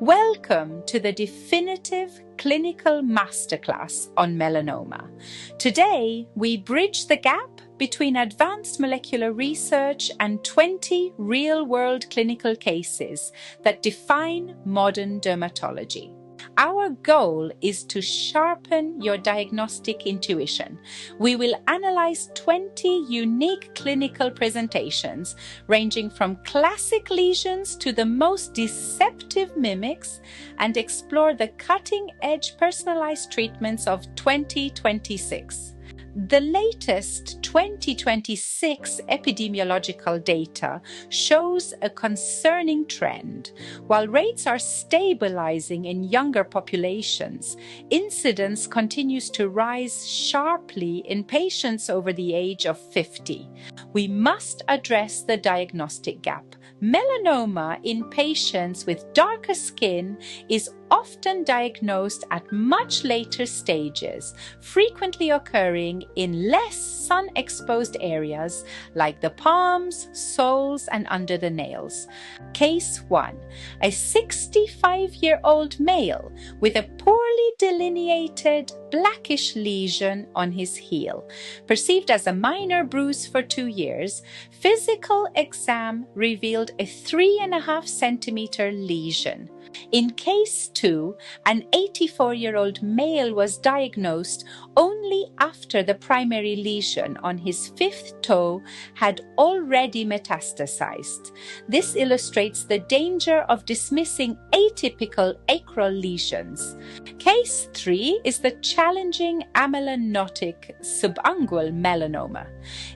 Welcome to the definitive clinical masterclass on melanoma. Today, we bridge the gap between advanced molecular research and 20 real-world clinical cases that define modern dermatology. Our goal is to sharpen your diagnostic intuition. We will analyze 20 unique clinical presentations, ranging from classic lesions to the most deceptive mimics, and explore the cutting-edge personalized treatments of 2026. The latest 2026 epidemiological data shows a concerning trend. While rates are stabilizing in younger populations, incidence continues to rise sharply in patients over the age of 50. We must address the diagnostic gap. Melanoma in patients with darker skin is often diagnosed at much later stages, frequently occurring in less sun-exposed areas like the palms, soles, and under the nails. Case 1. A 65-year-old male with a poorly delineated blackish lesion on his heel. Perceived as a minor bruise for 2 years, physical exam revealed a 3.5 centimeter lesion. In case 2, an 84-year-old male was diagnosed only after the primary lesion on his 5th toe had already metastasized. This illustrates the danger of dismissing atypical acral lesions. Case 3 is the challenging amelanotic subungual melanoma.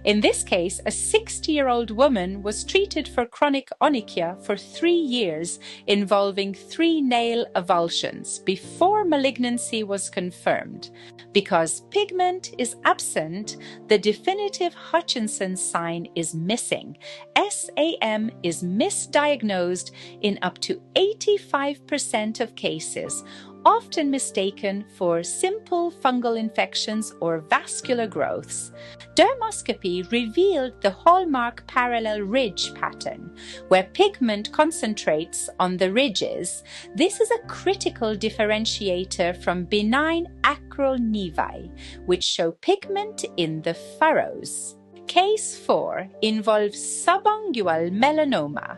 In this case, a 60-year-old woman was treated for chronic onychia for 3 years, involving 3 nail avulsions before malignancy was confirmed. Because pigment is absent, the definitive Hutchinson sign is missing. SAM is misdiagnosed in up to 85% of cases, often mistaken for simple fungal infections or vascular growths. Dermoscopy revealed the hallmark parallel ridge pattern, where pigment concentrates on the ridges. This is a critical differentiator from benign acral nevi, which show pigment in the furrows. Case 4 involves subungual melanoma.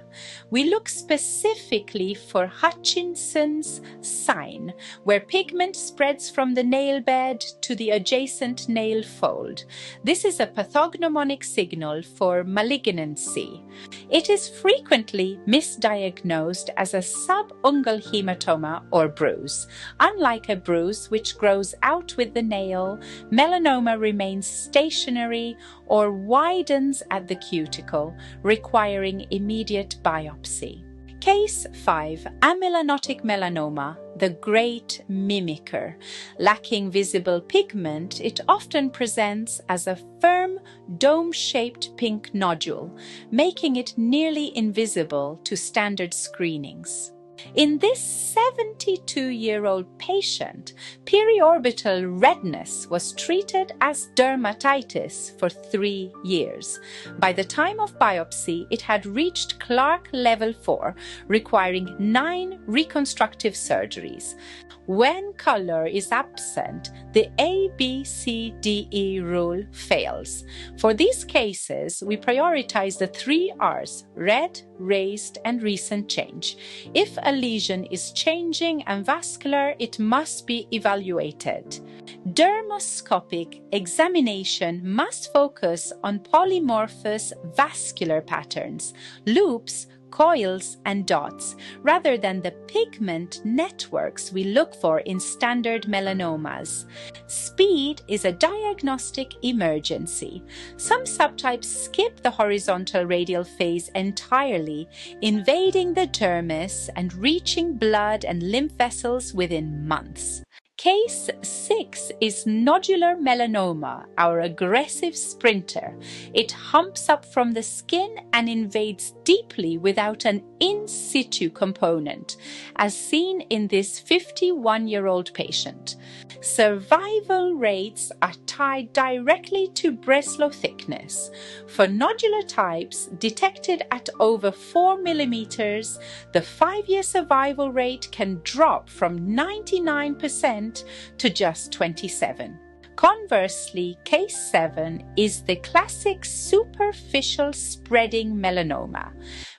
We look specifically for Hutchinson's sign, where pigment spreads from the nail bed to the adjacent nail fold. This is a pathognomonic signal for malignancy. It is frequently misdiagnosed as a subungual hematoma or bruise. Unlike a bruise which grows out with the nail, melanoma remains stationary or widens at the cuticle, requiring immediate biopsy. Case 5. Amelanotic melanoma, the great mimicker. Lacking visible pigment, it often presents as a firm, dome-shaped pink nodule, making it nearly invisible to standard screenings. In this 72-year-old patient, periorbital redness was treated as dermatitis for 3 years. By the time of biopsy, it had reached Clark level 4, requiring 9 reconstructive surgeries. When color is absent, the ABCDE rule fails. For these cases, we prioritize the 3 R's: red, raised, and recent change. If a lesion is changing and vascular, it must be evaluated. Dermoscopic examination must focus on polymorphous vascular patterns, loops, coils, and dots, rather than the pigment networks we look for in standard melanomas. Speed is a diagnostic emergency. Some subtypes skip the horizontal radial phase entirely, invading the dermis and reaching blood and lymph vessels within months. Case 6 is nodular melanoma, our aggressive sprinter. It humps up from the skin and invades deeply without an in situ component, as seen in this 51-year-old patient. Survival rates are tied directly to Breslow thickness. For nodular types detected at over 4 millimeters, the 5-year survival rate can drop from 99% to just 27%. Conversely, case 7 is the classic superficial spreading melanoma.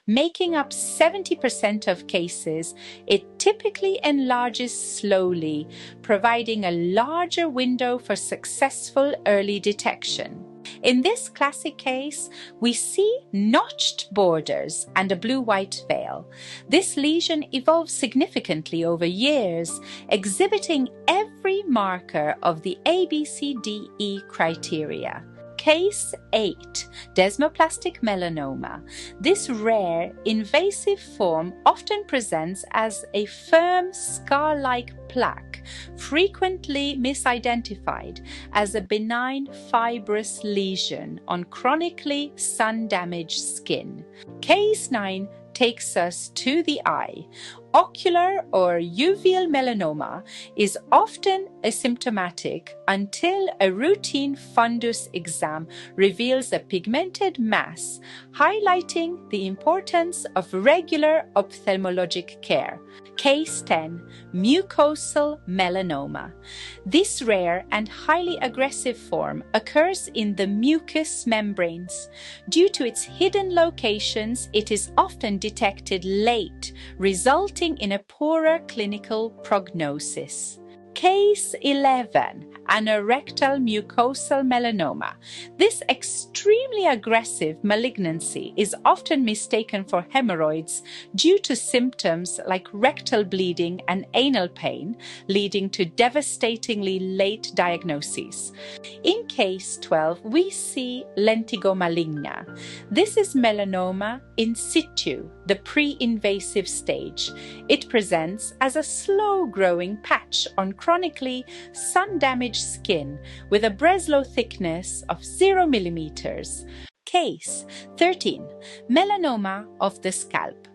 Making up 70% of cases, it typically enlarges slowly, providing a larger window for successful early detection. In this classic case, we see notched borders and a blue-white veil. This lesion evolves significantly over years, exhibiting every marker of the ABCDE criteria. Case 8, desmoplastic melanoma. This rare, invasive form often presents as a firm scar-like plaque, frequently misidentified as a benign fibrous lesion on chronically sun-damaged skin. Case 9 takes us to the eye. Ocular or uveal melanoma is often asymptomatic until a routine fundus exam reveals a pigmented mass, highlighting the importance of regular ophthalmologic care. Case 10, mucosal melanoma. This rare and highly aggressive form occurs in the mucous membranes. Due to its hidden locations, it is often detected late, resulting in a poorer clinical prognosis. Case 11, anorectal mucosal melanoma. This extremely aggressive malignancy is often mistaken for hemorrhoids due to symptoms like rectal bleeding and anal pain, leading to devastatingly late diagnoses. In case 12, we see lentigo maligna. This is melanoma in situ, the pre-invasive stage. It presents as a slow-growing patch on chronically sun-damaged skin with a Breslow thickness of 0 millimeters. Case 13, melanoma of the scalp.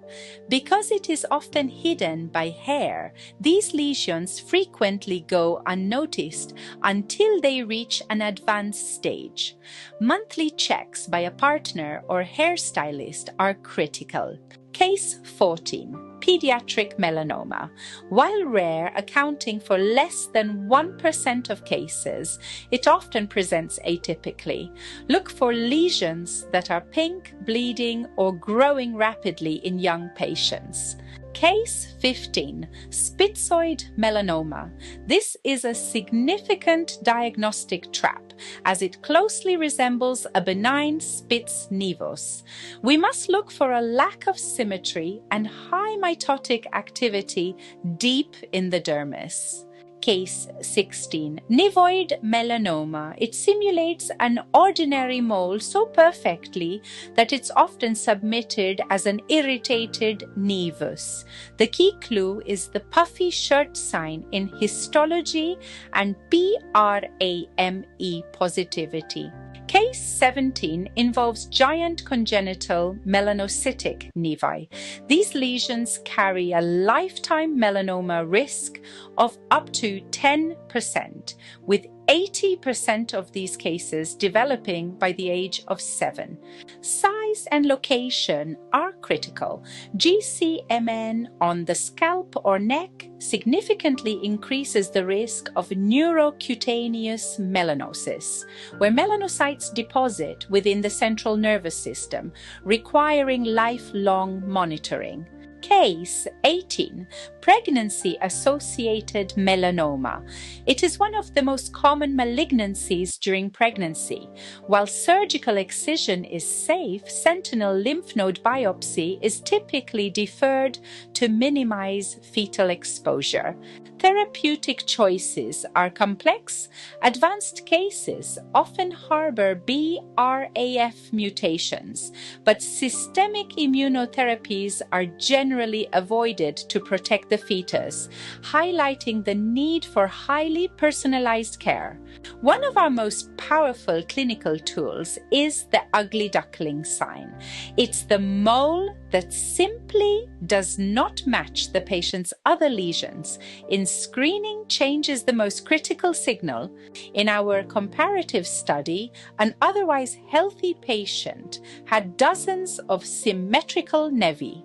Because it is often hidden by hair, these lesions frequently go unnoticed until they reach an advanced stage. Monthly checks by a partner or hairstylist are critical. Case 14, pediatric melanoma. While rare, accounting for less than 1% of cases, it often presents atypically. Look for lesions that are pink, bleeding, or growing rapidly in young patients. Case 15, spitzoid melanoma. This is a significant diagnostic trap as it closely resembles a benign Spitz nevus. We must look for a lack of symmetry and high mitotic activity deep in the dermis. Case 16, nevoid melanoma. It simulates an ordinary mole so perfectly that it's often submitted as an irritated nevus. The key clue is the puffy shirt sign in histology and PRAME positivity. Case 17 involves giant congenital melanocytic nevi. These lesions carry a lifetime melanoma risk of up to 10%, with 80% of these cases developing by the age of 7. Size and location are critical. GCMN on the scalp or neck significantly increases the risk of neurocutaneous melanosis, where melanocytes deposit within the central nervous system, requiring lifelong monitoring. Case 18, pregnancy-associated melanoma. It is one of the most common malignancies during pregnancy. While surgical excision is safe, sentinel lymph node biopsy is typically deferred to minimize fetal exposure. Therapeutic choices are complex. Advanced cases often harbor BRAF mutations, but systemic immunotherapies are generally avoided to protect the fetus, highlighting the need for highly personalized care. One of our most powerful clinical tools is the ugly duckling sign. It's the mole that simply does not match the patient's other lesions. In screening, changes the most critical signal. In our comparative study, an otherwise healthy patient had dozens of symmetrical nevi.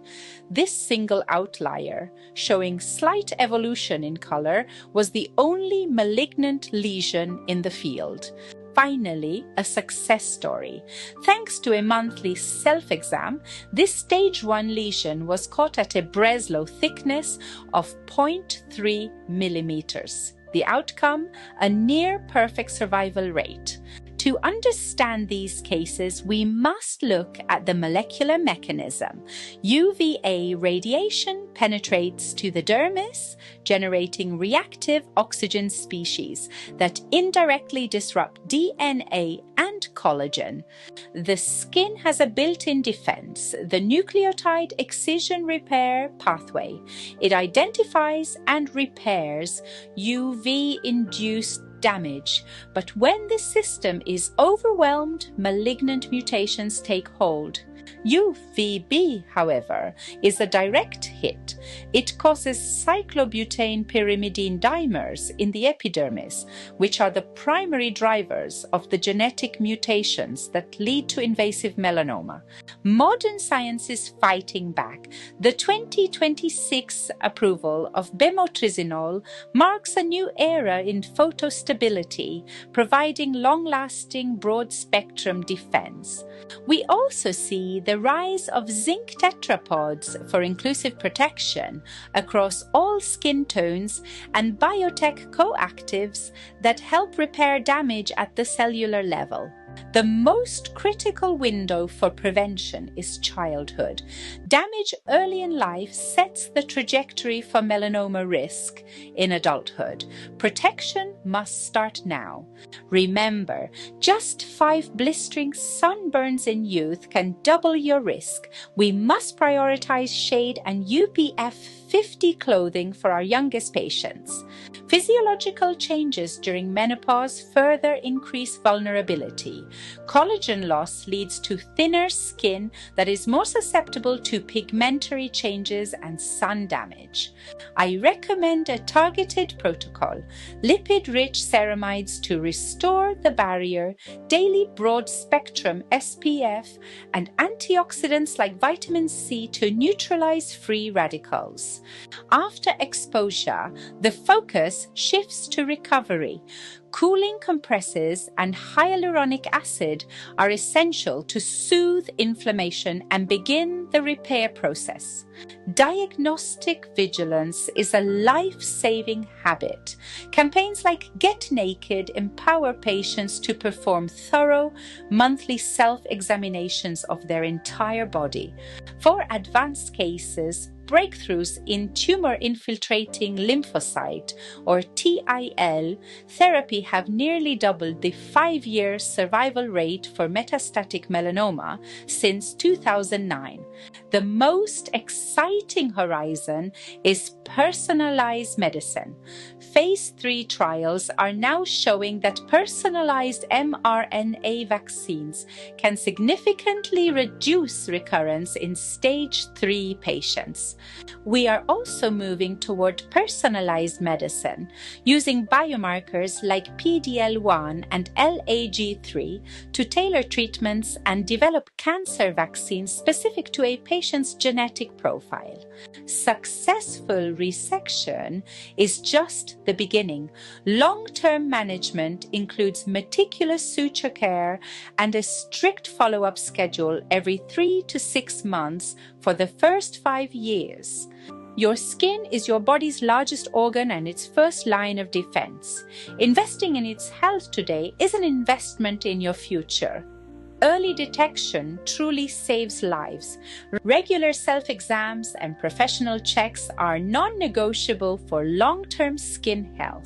This single outlier, showing slight evolution in color, was the only malignant lesion in the field. Finally, a success story. Thanks to a monthly self-exam, this stage 1 lesion was caught at a Breslow thickness of 0.3 millimeters. The outcome, a near perfect survival rate. To understand these cases, we must look at the molecular mechanism. UVA radiation penetrates to the dermis, generating reactive oxygen species that indirectly disrupt DNA and collagen. The skin has a built-in defense, the nucleotide excision repair pathway. It identifies and repairs UV-induced damage, but when this system is overwhelmed, malignant mutations take hold. UVB, however, is a direct hit. It causes cyclobutane pyrimidine dimers in the epidermis, which are the primary drivers of the genetic mutations that lead to invasive melanoma. Modern science is fighting back. The 2026 approval of bemotrizinol marks a new era in photostability, providing long-lasting broad-spectrum defense. We also see the rise of zinc tetrapods for inclusive protection across all skin tones and biotech coactives that help repair damage at the cellular level. The most critical window for prevention is childhood. Damage early in life sets the trajectory for melanoma risk in adulthood. Protection must start now. Remember, just 5 blistering sunburns in youth can double your risk. We must prioritize shade and UPF 50 clothing for our youngest patients. Physiological changes during menopause further increase vulnerability. Collagen loss leads to thinner skin that is more susceptible to pigmentary changes and sun damage. I recommend a targeted protocol: lipid-rich ceramides to restore the barrier, daily broad-spectrum SPF, and antioxidants like vitamin C to neutralize free radicals. After exposure, the focus shifts to recovery. Cooling compresses and hyaluronic acid are essential to soothe inflammation and begin the repair process. Diagnostic vigilance is a life-saving habit. Campaigns like Get Naked empower patients to perform thorough monthly self-examinations of their entire body. For advanced cases, breakthroughs in tumor-infiltrating lymphocyte, or TIL, therapy have nearly doubled the 5-year survival rate for metastatic melanoma since 2009. The most exciting horizon is personalized medicine. Phase 3 trials are now showing that personalized mRNA vaccines can significantly reduce recurrence in stage 3 patients. We are also moving toward personalized medicine, using biomarkers like PDL1 and LAG3 to tailor treatments and develop cancer vaccines specific to a patient's genetic profile. Successful resection is just the beginning. Long-term management includes meticulous suture care and a strict follow-up schedule every 3 to 6 months for the first 5 years. Your skin is your body's largest organ and its first line of defense. Investing in its health today is an investment in your future. Early detection truly saves lives. Regular self-exams and professional checks are non-negotiable for long-term skin health.